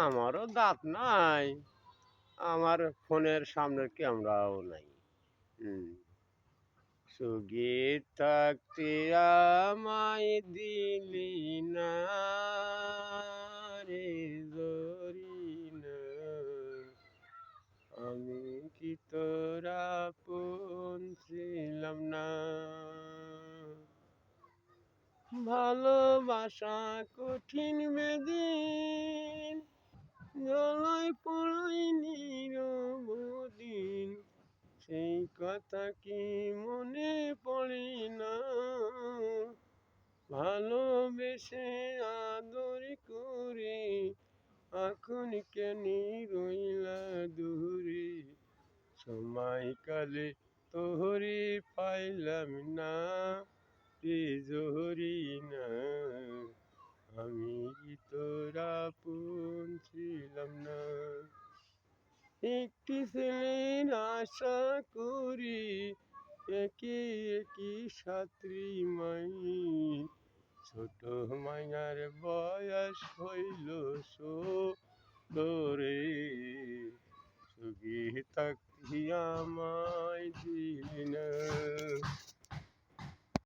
আমারও দাঁত নাই, আমার ফোনের সামনের ক্যামেরাও নাই। হুম। সুখে থাকতে আমায় দিলি না রে জরিনা, আমি কি তোর আপন ছিলাম না। ভালোবাসা কঠিন বেদিন, গলায় পড়াই নিরবদিন, সেই কথা কি মনে পড়ে না। ভালোবেসে আদর করে এখন কেন রইলা দূরে, সময় কালে তোরে পাইলাম না রে জরিনা, আমি কি তোর আপন ছিলাম না। একটি ছেলের আশা করি একে একই সাত্রী মাই, ছোট মাইয়ার বয়স হইল রে, সুখী থাকি আমার